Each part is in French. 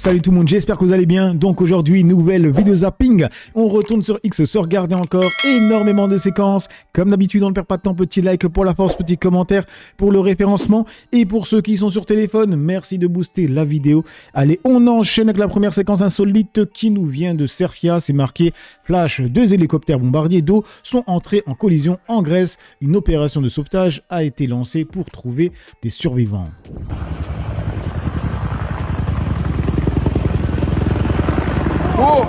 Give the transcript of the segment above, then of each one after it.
Salut tout le monde, j'espère que vous allez bien. Donc aujourd'hui, nouvelle vidéo zapping. On retourne sur X se regarder encore énormément de séquences. Comme d'habitude, on ne perd pas de temps, petit like pour la force, petit commentaire pour le référencement. Et pour ceux qui sont sur téléphone, merci de booster la vidéo. Allez, on enchaîne avec la première séquence insolite qui nous vient de Cerfia. C'est marqué Flash, 2 hélicoptères bombardiers d'eau sont entrés en collision en Grèce. Une opération de sauvetage a été lancée pour trouver des survivants. Oh!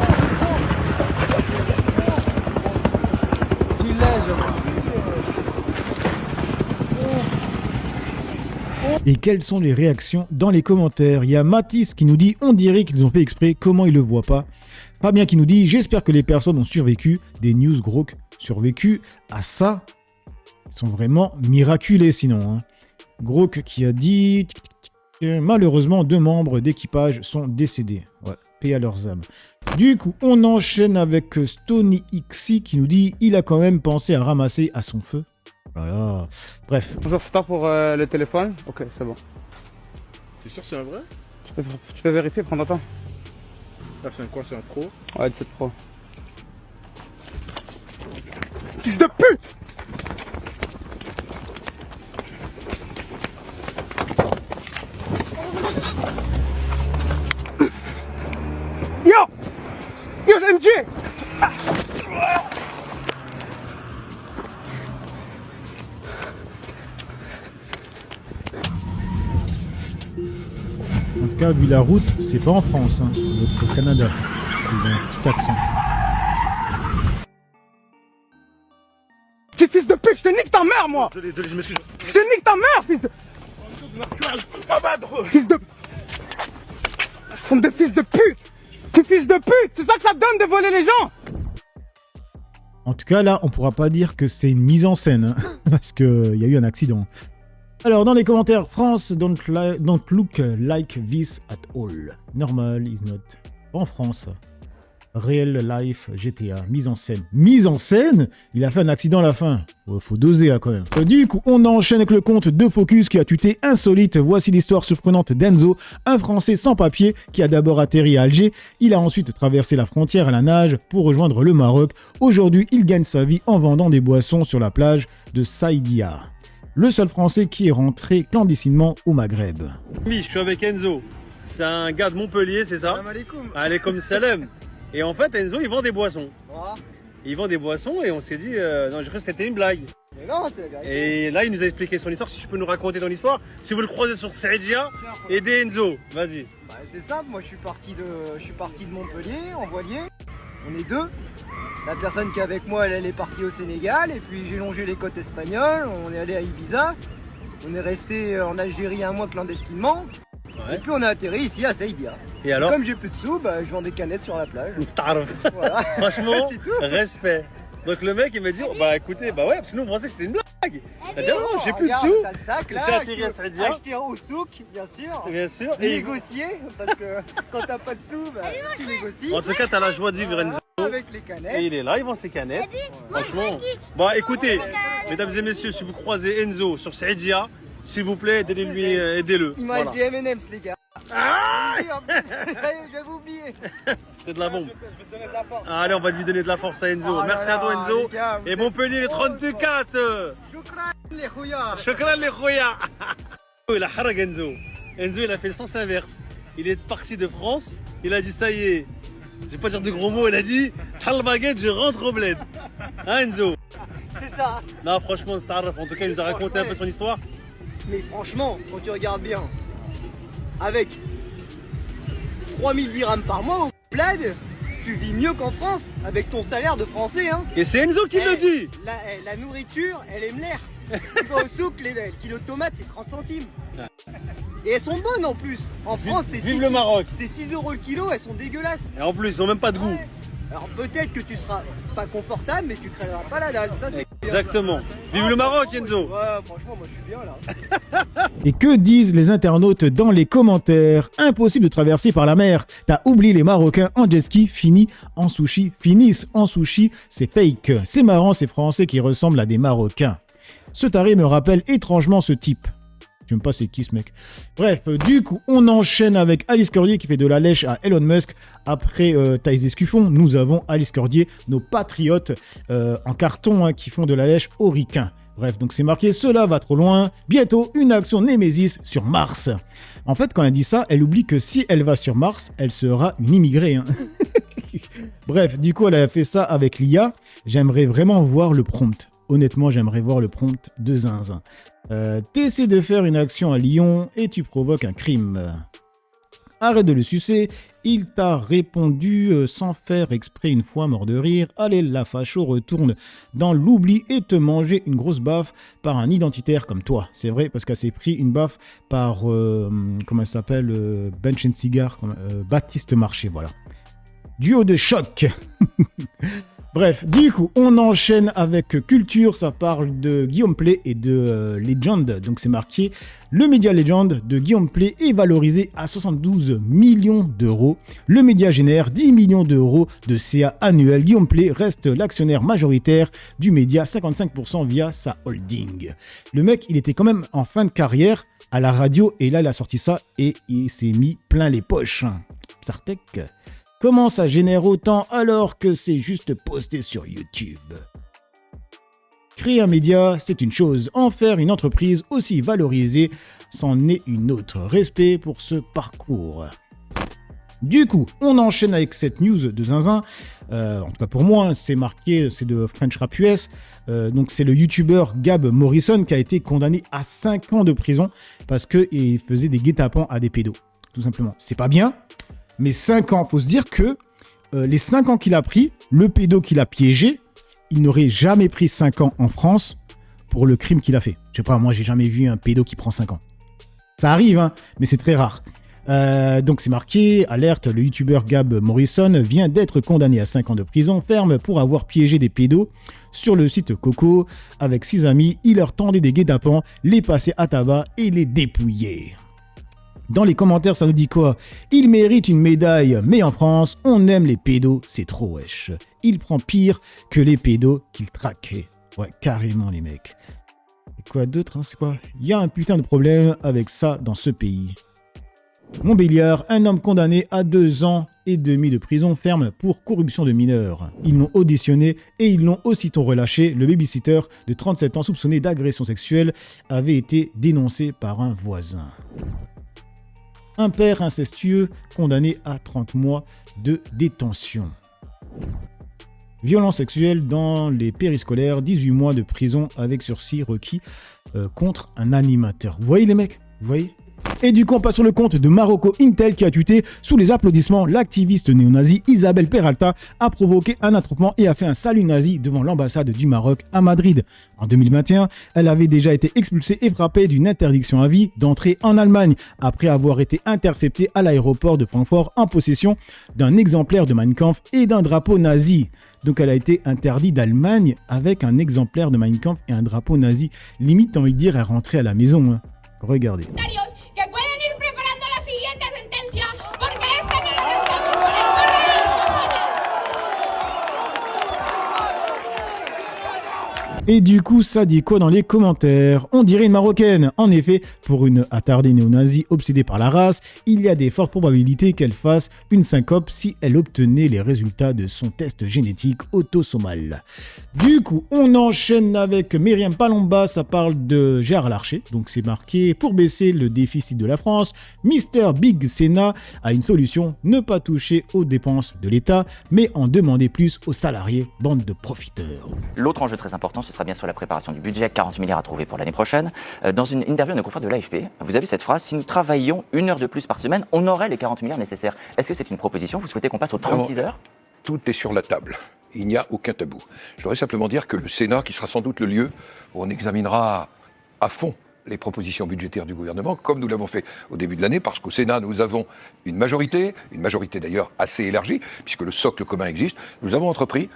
Et quelles sont les réactions dans les commentaires? Il y a Mathis qui nous dit « On dirait qu'ils ont fait exprès, comment ils le voient pas ?» Fabien qui nous dit « J'espère que les personnes ont survécu. » Des news Grok survécu à ça. Ils sont vraiment miraculés sinon. Hein. Grok qui a dit « Malheureusement, 2 membres d'équipage sont décédés. » Ouais, paix à leurs âmes. Du coup, on enchaîne avec Stony XI qui nous dit « Il a quand même pensé à ramasser à son feu. » Voilà. Bref. Bonjour, c'est pas pour le téléphone. Ok, c'est bon. T'es sûr que c'est un vrai? Tu peux vérifier, prendre ton temps. Là, c'est un quoi? C'est un pro? Ouais, 17 Pro. Fils de pute! Yo! Yo, c'est MJ! En tout cas, vu la route, c'est pas en France, hein. Ça doit être au Canada. Parce qu'il a un petit accent. Petit fils de pute, je te nique ta mère, moi! Désolé, je m'excuse. Je te nique ta mère, fils de... Fils de... Comme de fils de pute! Tu fils de pute! C'est ça que ça te donne de voler les gens! En tout cas, là, on pourra pas dire que c'est une mise en scène, hein, parce qu'il y a eu un accident. Alors, dans les commentaires, France, don't look like this at all. Normal is not. En France, real life GTA, mise en scène. Mise en scène? Il a fait un accident à la fin. Faut doser, hein, quand même. Du coup, on enchaîne avec le compte de Focus qui a tuté insolite. Voici l'histoire surprenante d'Enzo, un Français sans papier qui a d'abord atterri à Alger. Il a ensuite traversé la frontière à la nage pour rejoindre le Maroc. Aujourd'hui, il gagne sa vie en vendant des boissons sur la plage de Saïdia. Le seul Français qui est rentré clandestinement au Maghreb. Oui, je suis avec Enzo. C'est un gars de Montpellier, c'est ça? Salam alaikum. Alaikum salam. Et en fait, Enzo, il vend des boissons. Voilà. Il vend des boissons et on s'est dit, non, je crois que c'était une blague. Mais non, c'est la vérité. Et là, il nous a expliqué son histoire. Si je peux nous raconter ton histoire, si vous le croisez sur Saïdia, aidez Enzo. Vas-y. Bah, c'est simple, moi je suis parti de Montpellier en voilier, on est 2. La personne qui est avec moi, elle est partie au Sénégal, et puis j'ai longé les côtes espagnoles, on est allé à Ibiza, on est resté en Algérie 1 mois clandestinement, Ouais. et puis on a atterri ici à Saïdia. Et alors? Comme j'ai plus de sous, bah, je vends des canettes sur la plage. Starve. Voilà. Franchement, C'est tout. respect. Donc le mec, il m'a dit, oh, bah écoutez, bah ouais, sinon on pensait que c'était une blague. Il a dit, non, j'ai plus de Regarde, sous. t'as le sac là, J'ai atterri à Saïdia. acheté au souk, bien sûr. Bien sûr. Et Négocier, parce que quand t'as pas de sous, bah, tu négocies. en tout cas, t'as la joie de vivre, Enzo. Avec les Et canettes. il est là, il vend ses canettes. Franchement. Bon, écoutez, mesdames et messieurs, si vous croisez Enzo sur Saïdia, s'il vous plaît, aidez-lui, aidez-le. Il m'a Voilà. dit M&M's les gars. Ah, J'avais oublié. c'est de la bombe. Allez, on va lui donner de la force à Enzo. Oh là Merci là, à toi, Enzo. les gars, vous Et êtes Montpellier, les 34. Choukran les khouya. Shukran les khoya. Il a harag Enzo. Enzo, il a fait le sens inverse. Il est parti de France. Il a dit, ça y est. Je vais pas dire de gros mots. Il a dit, hal baguette, je rentre au bled. Hein, Enzo? C'est ça. Non, franchement, Starraf, en tout cas, il nous a raconté un peu son histoire. Mais franchement, quand tu regardes bien, avec 3000 dirhams par mois au bled, tu vis mieux qu'en France avec ton salaire de français. Hein. Et c'est Enzo qui le dit. La nourriture, elle aime l'air. Tu vas au souk, le kilo de tomates, c'est 30 centimes. Et elles sont bonnes en plus. En France, c'est Vive le Maroc. c'est 6 € le kilo, elles sont dégueulasses. Et en plus, ils ont même pas de goût. Ouais. Alors peut-être que tu seras pas confortable, mais tu crèveras pas la dalle. Ça, c'est Exactement. Vive le Maroc, Enzo. Ouais, franchement, moi je suis bien là. Et que disent les internautes dans les commentaires? Impossible de traverser par la mer. T'as oublié les Marocains en jet ski, finissent en sushi, c'est fake. C'est marrant ces Français qui ressemblent à des Marocains. Ce taré me rappelle étrangement ce type. Je sais même pas c'est qui ce mec. Bref, du coup, on enchaîne avec Alice Cordier qui fait de la lèche à Elon Musk. Après Thaïs Escuffon, nous avons Alice Cordier, nos patriotes en carton hein, qui font de la lèche aux ricains. Bref, donc c'est marqué « Cela va trop loin. Bientôt, une action Némésis sur Mars. » En fait, quand elle dit ça, elle oublie que si elle va sur Mars, elle sera une immigrée. Hein. Bref, du coup, elle a fait ça avec l'IA. J'aimerais vraiment voir le prompt. Honnêtement, j'aimerais voir le prompt de Zinzin. T'essaies de faire une action à Lyon et tu provoques un crime. Arrête de le sucer, il t'a répondu sans faire exprès une fois mort de rire. Allez, la facho retourne dans l'oubli et te manger une grosse baffe par un identitaire comme toi. C'est vrai, parce qu'elle s'est pris une baffe par, comment elle s'appelle, Bench and Cigar, Baptiste Marché, voilà. Duo de choc. Bref, du coup, on enchaîne avec Culture, ça parle de Guillaume Play et de Legend. Donc c'est marqué, le média Legend de Guillaume Play est valorisé à 72 millions d'euros. Le média génère 10 millions d'euros de CA annuel. Guillaume Play reste l'actionnaire majoritaire du média, 55% via sa holding. Le mec, il était quand même en fin de carrière à la radio et là, il a sorti ça et il s'est mis plein les poches. Psartek. Comment ça génère autant alors que c'est juste posté sur YouTube? Créer un média, c'est une chose. En faire une entreprise aussi valorisée, c'en est une autre. Respect pour ce parcours. Du coup, on enchaîne avec cette news de Zinzin. En tout cas pour moi, c'est marqué, c'est de French Rap US. Donc c'est le youtubeur Gab Morrison qui a été condamné à 5 ans de prison parce qu'il faisait des guet-apens à des pédos. Tout simplement. C'est pas bien. Mais 5 ans, faut se dire que les 5 ans qu'il a pris, le pédo qu'il a piégé, il n'aurait jamais pris 5 ans en France pour le crime qu'il a fait. Je sais pas, moi j'ai jamais vu un pédo qui prend 5 ans. Ça arrive, hein, mais c'est très rare. Donc c'est marqué, alerte, le youtubeur Gab Morrison vient d'être condamné à 5 ans de prison ferme pour avoir piégé des pédos sur le site Coco. Avec 6 amis, il leur tendait des guet-apens, les passait à tabac et les dépouillait. Dans les commentaires, ça nous dit quoi? Il mérite une médaille, mais en France, on aime les pédos, c'est trop wesh. Il prend pire que les pédos qu'il traquait. Ouais, carrément les mecs. Et quoi d'autre, hein, c'est quoi? Il y a un putain de problème avec ça dans ce pays. Montbéliard, un homme condamné à 2 ans et demi de prison ferme pour corruption de mineurs. Ils l'ont auditionné et ils l'ont aussitôt relâché. Le babysitter de 37 ans soupçonné d'agression sexuelle avait été dénoncé par un voisin. Un père incestueux condamné à 30 mois de détention. Violence sexuelle dans les périscolaires, 18 mois de prison avec sursis requis contre un animateur. Vous voyez les mecs? Vous voyez? Et du coup, on passe sur le compte de Marocco Intel qui a tweeté sous les applaudissements. L'activiste néo-nazi Isabelle Peralta a provoqué un attroupement et a fait un salut nazi devant l'ambassade du Maroc à Madrid. En 2021, elle avait déjà été expulsée et frappée d'une interdiction à vie d'entrer en Allemagne après avoir été interceptée à l'aéroport de Francfort en possession d'un exemplaire de Mein Kampf et d'un drapeau nazi. Donc elle a été interdite d'Allemagne avec un exemplaire de Mein Kampf et un drapeau nazi. Limite, t'as envie de dire, elle rentrait à la maison. Hein. Regardez. Que pueden ir preparando la siguiente sentencia porque esta no la lanzamos por el correo de los cojones. Et du coup, ça dit quoi dans les commentaires? On dirait une Marocaine. En effet, pour une attardée néo-nazie obsédée par la race, il y a des fortes probabilités qu'elle fasse une syncope si elle obtenait les résultats de son test génétique autosomal. Du coup, on enchaîne avec Myriam Palomba, ça parle de Gérard Larcher. Donc c'est marqué, pour baisser le déficit de la France, Mr Big Sénat a une solution, ne pas toucher aux dépenses de l'État, mais en demander plus aux salariés, bande de profiteurs. L'autre enjeu très important, ce sera bien sûr la préparation du budget, 40 milliards à trouver pour l'année prochaine. Dans une interview à nos confrères de l'AFP, vous avez cette phrase, si nous travaillions 1 heure de plus par semaine, on aurait les 40 milliards nécessaires. Est-ce que c'est une proposition? Vous souhaitez qu'on passe aux 36 heures? Tout est sur la table. Il n'y a aucun tabou. Je voudrais simplement dire que le Sénat, qui sera sans doute le lieu où on examinera à fond les propositions budgétaires du gouvernement, comme nous l'avons fait au début de l'année, parce qu'au Sénat, nous avons une majorité d'ailleurs assez élargie, puisque le socle commun existe. Nous avons entrepris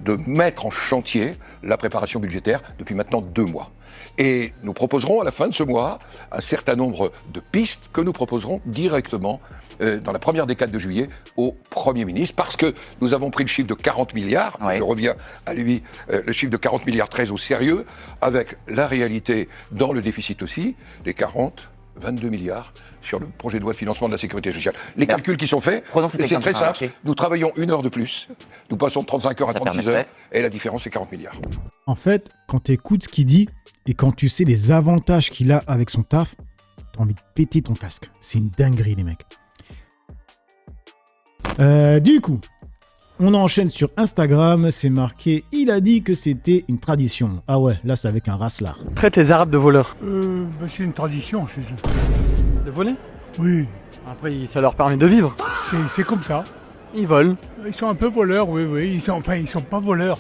de mettre en chantier la préparation budgétaire depuis maintenant 2 mois. Et nous proposerons à la fin de ce mois un certain nombre de pistes que nous proposerons directement dans la première décade de juillet au Premier ministre, parce que nous avons pris le chiffre de 40 milliards, Oui. je reviens à lui, le chiffre de 40 milliards très au sérieux, avec la réalité dans le déficit aussi, des 22 milliards sur le projet de loi de financement de la sécurité sociale. Les calculs qui sont faits, Prenons cet c'est exemple très du simple, marché. nous travaillons 1 heure de plus, nous passons de 35 heures à Ça 36 permettrait. heures, et la différence c'est 40 milliards. En fait, quand tu écoutes ce qu'il dit et quand tu sais les avantages qu'il a avec son taf, t'as envie de péter ton casque. C'est une dinguerie, les mecs. Du coup, on enchaîne sur Instagram. C'est marqué, il a dit que c'était une tradition. Ah ouais, là c'est avec un racelard. Traite les Arabes de voleurs. C'est une tradition chez eux. De voler? Oui, Après, ça leur permet de vivre. c'est comme ça. Ils volent. Ils sont un peu voleurs, oui. Ils sont pas voleurs.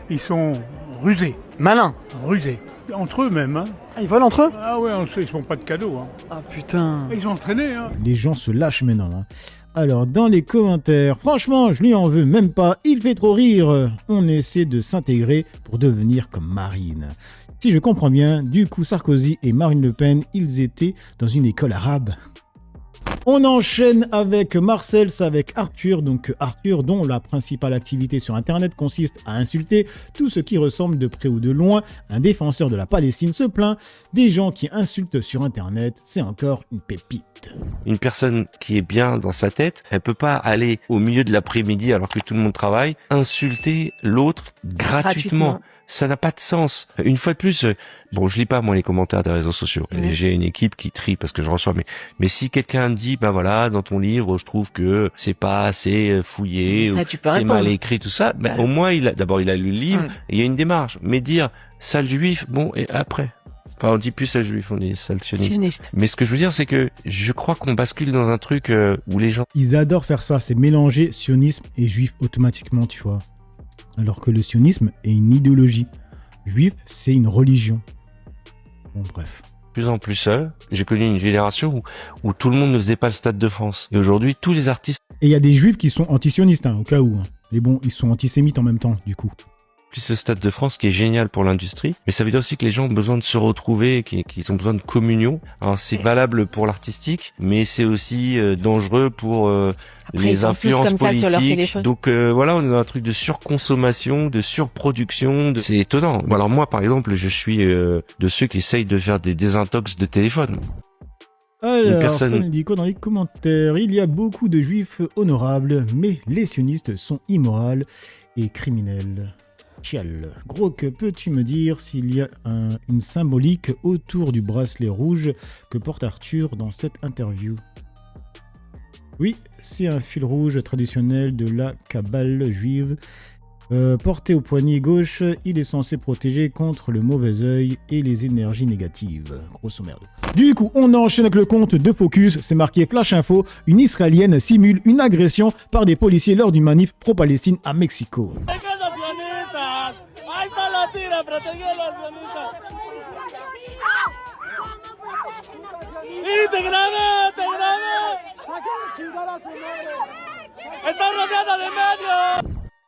Ils sont rusés. Malins. Rusés. Entre eux même, hein. Ah, ils volent entre eux? Ah ouais, ils font pas de cadeaux, hein. Ah putain. Ils sont entraînés, hein. Les gens se lâchent maintenant. Hein. Alors, dans les commentaires, franchement, je lui en veux même pas. Il fait trop rire. On essaie de s'intégrer pour devenir comme Marine. Si je comprends bien, du coup, Sarkozy et Marine Le Pen, ils étaient dans une école arabe. On enchaîne avec Marcel, c'est avec Arthur. Donc Arthur, dont la principale activité sur Internet consiste à insulter tout ce qui ressemble de près ou de loin. Un défenseur de la Palestine se plaint des gens qui insultent sur Internet. C'est encore une pépite. Une personne qui est bien dans sa tête, elle peut pas aller au milieu de l'après-midi alors que tout le monde travaille, insulter l'autre gratuitement. Ça n'a pas de sens. Une fois de plus, bon, je lis pas moi les commentaires des réseaux sociaux. Et j'ai une équipe qui trie parce que je reçois. Mais si quelqu'un dit, ben voilà, dans ton livre, je trouve que c'est pas assez fouillé, Ça, ou tu peux c'est répondre. mal écrit, tout ça. Ben au moins, d'abord il a lu le livre. Et il y a une démarche. Mais dire sale juif, bon, et après. Enfin, on dit plus sale juif, on dit sale sioniste. Mais ce que je veux dire, c'est que je crois qu'on bascule dans un truc où les gens... Ils adorent faire ça, c'est mélanger sionisme et juif automatiquement, tu vois. Alors que le sionisme est une idéologie. Juif, c'est une religion. Bon, bref. Plus en plus seul. J'ai connu une génération où tout le monde ne faisait pas le Stade de France. Et aujourd'hui, tous les artistes... Et il y a des juifs qui sont anti-sionistes, hein, au cas où. Hein. Mais bon, ils sont antisémites en même temps, du coup. Plus le Stade de France qui est génial pour l'industrie, mais ça veut dire aussi que les gens ont besoin de se retrouver, qu'ils ont besoin de communion. Alors c'est valable pour l'artistique, mais c'est aussi dangereux pour les influences politiques. Donc voilà, on est dans un truc de surconsommation, de surproduction. C'est étonnant. Alors moi, par exemple, je suis de ceux qui essayent de faire des désintox de téléphone. Alors, ça nous dit quoi dans les commentaires? Il y a beaucoup de juifs honorables, mais les sionistes sont immoraux et criminels. Chial. Gros, que peux-tu me dire s'il y a une symbolique autour du bracelet rouge que porte Arthur dans cette interview? Oui, c'est un fil rouge traditionnel de la Kabbale juive. Porté au poignet gauche, il est censé protéger contre le mauvais œil et les énergies négatives. Grosso merdo. Du coup, on enchaîne avec le compte de Focus. C'est marqué Flash Info. Une Israélienne simule une agression par des policiers lors d'une manif pro-Palestine à Mexico.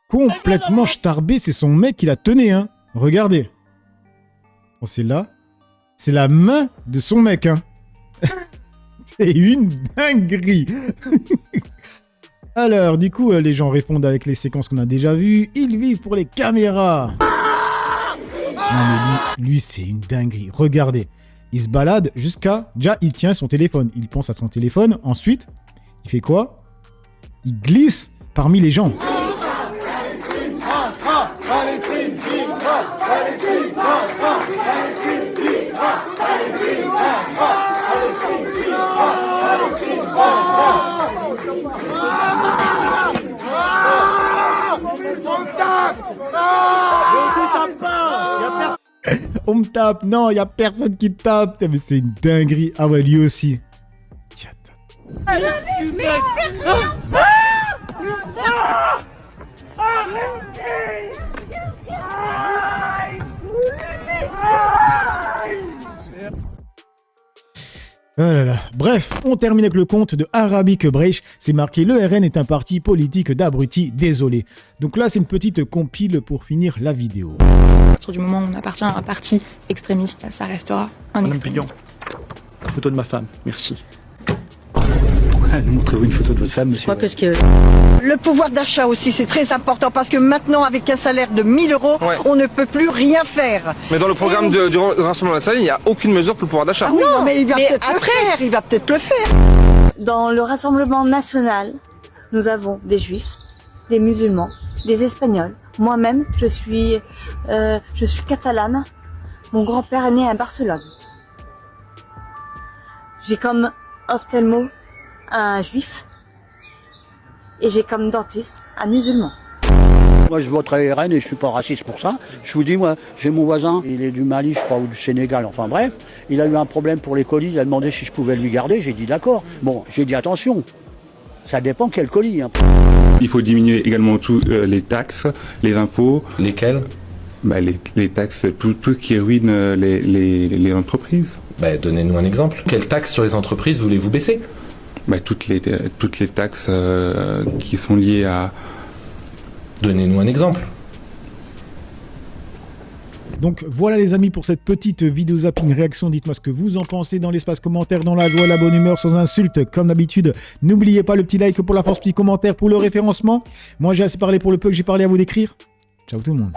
Complètement starbé, c'est son mec qui la tenait, hein. Regardez. Oh, c'est là. C'est la main de son mec, hein. C'est une dinguerie. Alors, du coup, les gens répondent avec les séquences qu'on a déjà vues. Ils vivent pour les caméras. Non, mais lui c'est une dinguerie. Regardez. Il se balade jusqu'à... Déjà, il tient son téléphone. Il pense à son téléphone. Ensuite, il fait quoi? Il glisse parmi les gens. On me tape, non, y a personne qui tape. Mais c'est une dinguerie. Ah ouais, lui aussi. Tiens, Ah là là. Bref, on termine avec le compte de Arabic Breich. C'est marqué « Le RN est un parti politique d'abrutis, désolé ». Donc là, c'est une petite compile pour finir la vidéo. À partir du moment où on appartient à un parti extrémiste, ça restera un extrémiste. Photo de ma femme, merci. Montrez-vous une photo de votre femme, monsieur. Parce que le pouvoir d'achat aussi, c'est très important parce que maintenant, avec un salaire de 1000 €, on ne peut plus rien faire. Mais dans le programme du Rassemblement national, il n'y a aucune mesure pour le pouvoir d'achat. Ah oui, non, mais il va peut-être le faire, il va peut-être le faire. Dans le Rassemblement national, nous avons des juifs, des musulmans, des espagnols. Moi-même, je suis catalane. Mon grand-père est né à Barcelone. J'ai comme ophtalmo un juif et j'ai comme dentiste un musulman. Moi je voterai RN et je suis pas raciste pour ça. Je vous dis, moi j'ai mon voisin, il est du Mali je crois ou du Sénégal, enfin bref. Il a eu un problème pour les colis, il a demandé si je pouvais lui garder, j'ai dit d'accord. Bon, j'ai dit attention, ça dépend quel colis. Hein. Il faut diminuer également tous les taxes, les impôts. Lesquels? Les taxes, tout qui ruine les entreprises. Donnez-nous un exemple. Quelles taxes sur les entreprises voulez-vous baisser? Toutes les taxes qui sont liées à... Donnez-nous un exemple. Donc voilà les amis pour cette petite vidéo zapping réaction. Dites-moi ce que vous en pensez dans l'espace commentaire, dans la joie, la bonne humeur, sans insulte, comme d'habitude. N'oubliez pas le petit like pour la force, petit commentaire pour le référencement. Moi j'ai assez parlé pour le peu que j'ai parlé, à vous d'écrire. Ciao tout le monde.